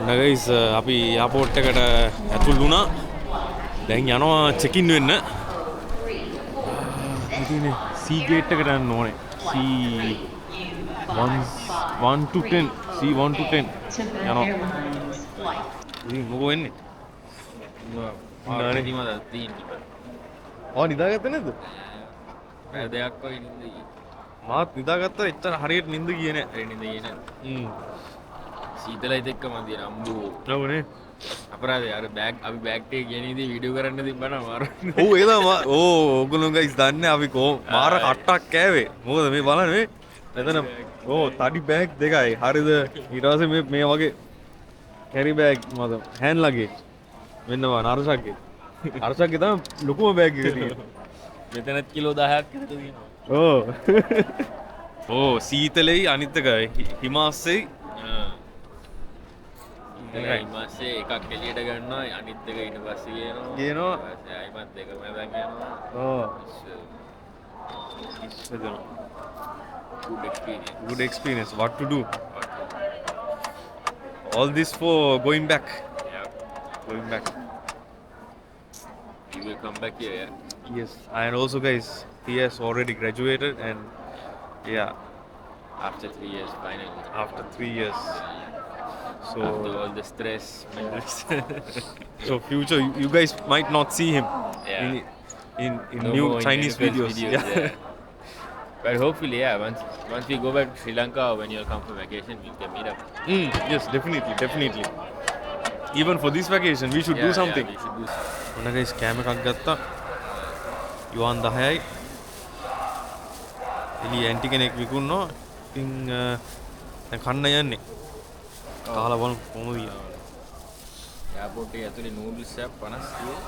ඔන්න ගයිස් අපි එයාපෝට් එකට ඇතුල් වුණා. දැන් යනවා චෙක් ඉන් වෙන්න. ඉතින් C gate එකට යන්න ඕනේ. C1 to 10 C1 to 10 යනවා. ඉතින් මොකෝ වෙන්නේ? ආරණිම දීන් නිදාගත්තේ නැද්ද? පැය දෙකක් වගේ නිින්ද ගියේ. මාත් නිදාගත්තා එච්චර හරියට නිින්ද ගියේ නෑ. හරියට නිින්ද ගියේ නෑ. සීතලයිත් එක්ක මන්දිය අම්බෝ. ඔව්නේ. අපරාධේ අර බෑග් අපි බෑග් එකේ ගෙන ඉදී වීඩියෝ කරන්න තිබ්බනම් මාර. ඔව් ඒ තමයි. ඕගොල්ලෝ ගයිස් දන්නේ අපි මාර කට්ටක් කෑවේ. මොකද මේ බලන්න මේ මෙතන තඩි බෑග් දෙකයි. හරිද? ඊට පස්සේ මේ වගේ කැරි බෑග් මත හෑන්ඩ් ලගේජ්. වෙන්නවා නරසක්ගේ. නරසක්ගේ තමයි ලොකුම බෑග් එක තියෙන්නේ. මෙතනත් කිලෝ 10ක් විතර තියෙනවා. සීතලෙයි අනිත් එක හිමාස්සෙයි හිමාස්සේ එකක් එළියට ගන්නවා අනිත් එක ඊට පස්සේ ගේනවා. ආයිමත් දෙක මැදන් යනවා. Good experience. What to do? All this for going back. Yeah. Going back. You will come back here, yeah? Yes. And also guys, he has already graduated and yeah, After 3 years, finally. after 3 years. So After all the stress, so future you guys might not see him Yeah. in No new more Chinese videos. yeah. But hopefully, yeah, once we go back to Sri Lanka or when you'll come for vacation, we can meet up. Yes, definitely. Even for this vacation, we should do something. Yeah, we should do something. ඔන්න guys කෑම එකක් ගත්තා. යුවන් 10යි. එළිය aunty කෙනෙක් විකුණනවා. ඉතින් දැන් කන්න යන්නේ. කාලා බලමු කොහොමද කියලා. Airport එකේ ඇතුලේ noodles එකක් 50 කියේ.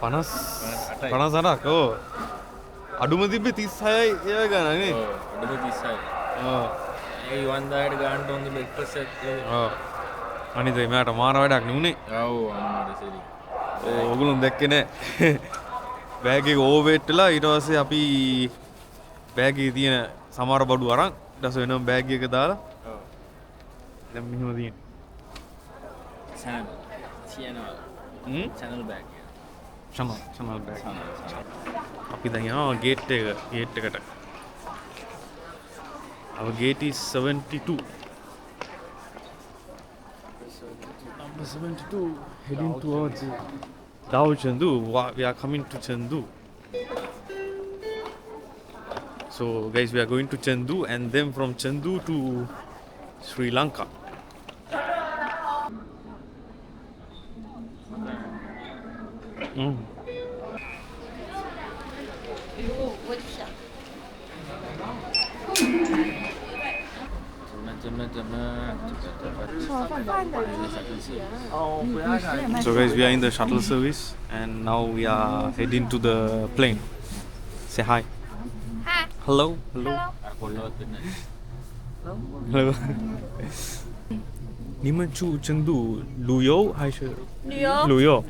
58ක්. ඔව්. අඩුම තිබ්බේ 36යි ඒ ගාන නේ. ඔව්, අඩුම 30යි. ඒ 1000ට ගන්න ඕන breakfast එකක්. අනිත් එයාට මාර වැඩක් නුනේ. ඔව් අම්මට සෙරි. ඕගොල්ලෝ දැක්කේ නෑ. බෑග් එක ඕවර්වේට් වෙලා ඊට පස්සේ අපි බෑග් එකේ තියෙන සමහර බඩු අරන් ඊට පස්සේ වෙනම බෑග් එක දාලා ඔව්. දැන් මෙහෙම තියෙන්නේ. channel bag. channel bag. අපි දැන් යනවා ගේට් එකට. Our gate is 72. Number 72 heading towards Dao Chengdu. We are coming to Chengdu. So guys, we are going to Chengdu and then from Chengdu to Sri Lanka. So guys, we are in the shuttle service and now we are heading to the plane. Say hi. Hi. Hello.你们住成都旅游还是旅游？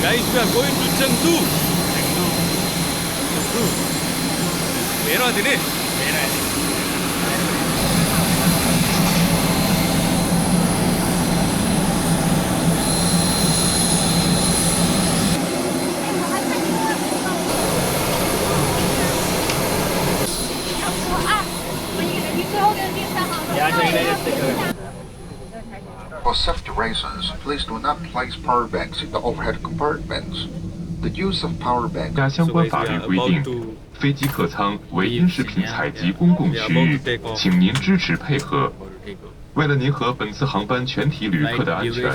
Guys, we are going to Chengdu. Merah ini. For safety reasons, please do not place power banks in the overhead compartments. The use of power banks. 加相关法律规定，飞机客舱为因食品采集公共区域，请您支持配合。为了您和本次航班全体旅客的安全，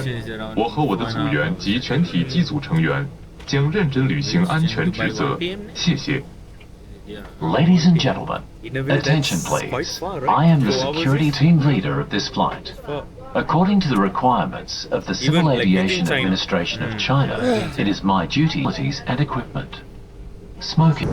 我和我的组员及全体机组成员将认真履行安全职责。谢谢。 Ladies and gentlemen, attention please. I am the security team leader of this flight. According to the requirements of the Civil Aviation Administration of China, it is my duty and equipment. Smoking.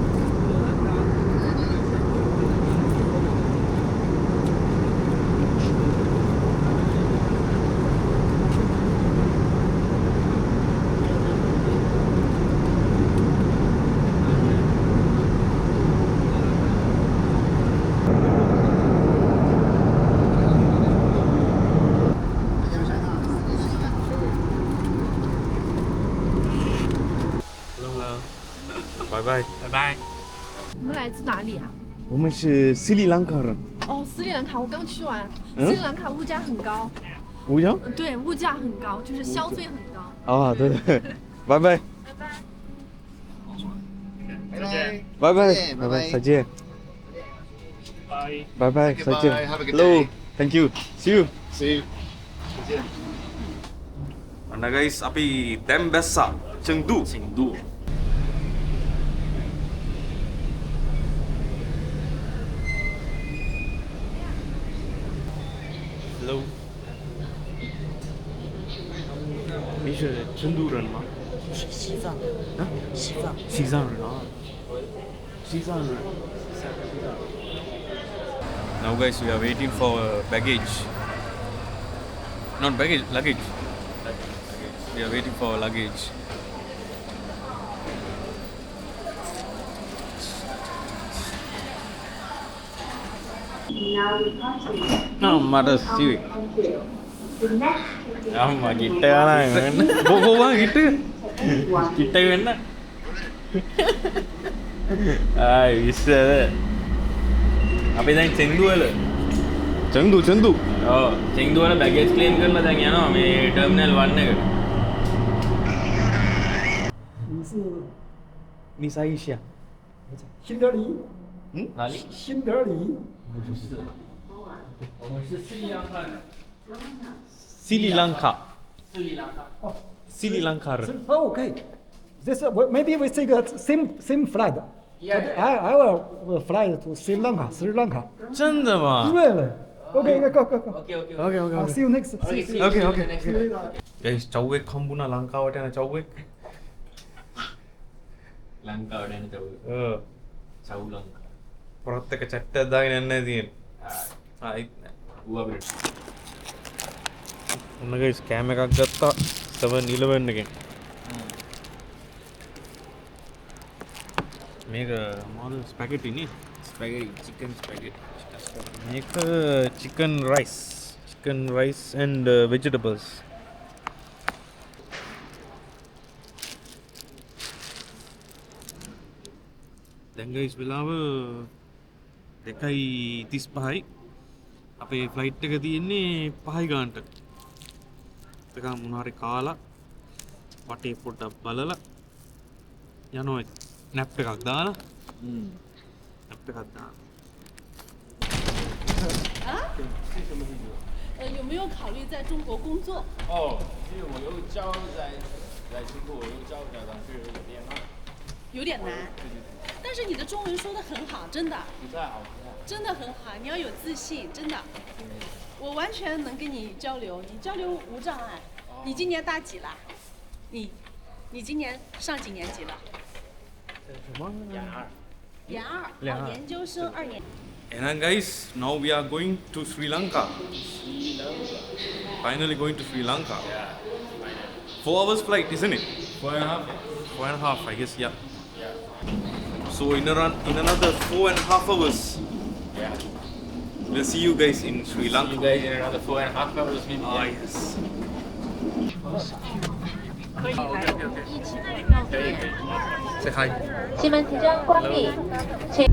拜。你们来自哪里啊？我们是斯里兰卡人。哦，斯里兰卡，我刚去完。嗯斯里兰卡物价很高，乌江？对，物价很高，就是消费很高。啊，对对。拜拜。拜拜。拜拜，拜拜，再见。拜拜，再见。 Have a good Hello, day. thank you. See you. See you. Nah guys, api Dembessa, Chengdu. Chengdu. Hello. 你是成都人吗？西藏，啊？西藏，西藏人啊。西藏人。Now guys, we are waiting for baggage. Not baggage, luggage. We are waiting for luggage. Mata sih. ஆமா கிட்ட வேணா Bawa gitu. கிட்ட வேணா bisa අපි දැන් චෙන්දු වල Chengdu. ඔව් චෙන්දු වල බැගේජ් ක්ලේම් කරලා දැන් යනවා මේ ටර්මිනල් 1 එකට 你啥意思啊？新德里，哪里新德里，我们是斯里兰卡的斯里兰卡。斯里兰卡斯里兰卡人。 Oh, okay. This maybe we take a same flight. Yeah. I will fly to Sri Lanka. Sri Lanka. 真的吗 Really? Okay, go. OK OK I'll see you next. Okay. Guys, චව්වෙක් හම්බුණා ලංකාවට යන චව්වෙක්. ලංකාවට යන තව සව් ලංකා පොරත් එක චැට්ටක් දාගෙන යන්න තියෙන්නේ. ආයිත් නෑ. ඌ අපිට ඔන්න guys කෑම එකක් ගත්තා 7-Eleven එකෙන්. මේක මොකද ස්පැගටි නේ? ස්පැගටි චිකන් ස්පැගටි මේක chicken rice and vegetables. දැන් guys වෙලාව 2:35යි. අපේ ෆ්ලයිට් එක තියෙන්නේ 5 ගානට. ඒක මොනවාරි කාලා වටේ පොඩ්ඩක් බලලා යනවා. නැප් එකක් දාලා නැප් එකක් දාලා 有没有考虑在中国工作？哦因为我又交在中国我又交不了上去有点慢有点难，但是你的中文说的很好，真的，不太好真的很好，你要有自信，真的，我完全能跟你交流，你交流无障碍。你今年大几了？你今年上几年级了？研二，研究生2年。 And guys, now we are going to Sri Lanka. Finally going to Sri Lanka. 4 hours flight, isn't it? 4.5 4.5, I guess, yeah. So in another 4.5 hours, yeah we'll see you guys in Sri Lanka. you guys in another 4.5 hours maybe Ah, yes. 可以来17号店。 Say hi. 西门即将关闭，请。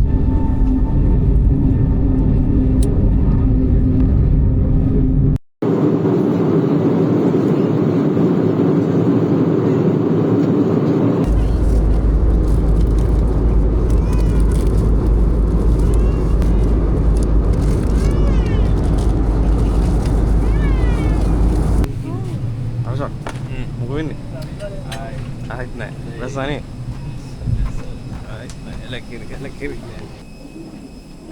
Arsa. Mau ini? Ahit na. Rasa ni. Ahit na. Lekir.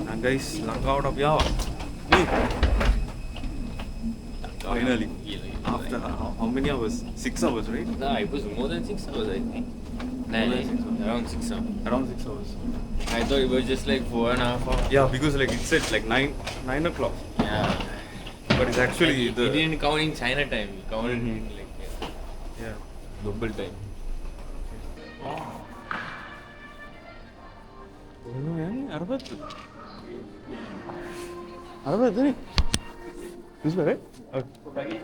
Nah guys, langkah udah biawa. Nih. Finally. After how many hours? 6 hours, right? no it was more than 6 hours I think around 6 hours Around 6 hours. I thought it was just like 4.5 hours Yeah, because like it said like 9 o'clock. yeah But it's actually he didn't count in China time he counted in like yeah. global time Ano yan? Arabat. Arabat ni. This way, right? Okay.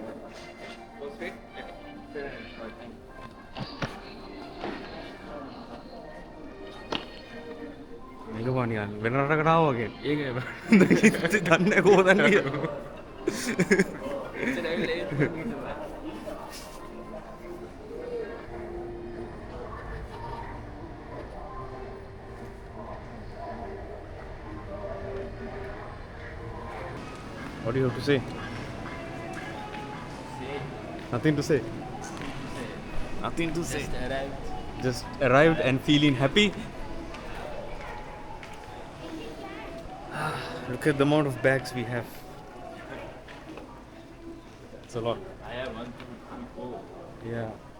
මේක පනියන්න වෙන රටකට ආවා වගේ. ඒක දන්නේ කොහොමද දන්නේ? What do you have to say? Nothing to say. Nothing to say. Just arrived and feeling happy. Look at the amount of bags we have. It's a lot. I have 1, 2, 3, 4. Yeah.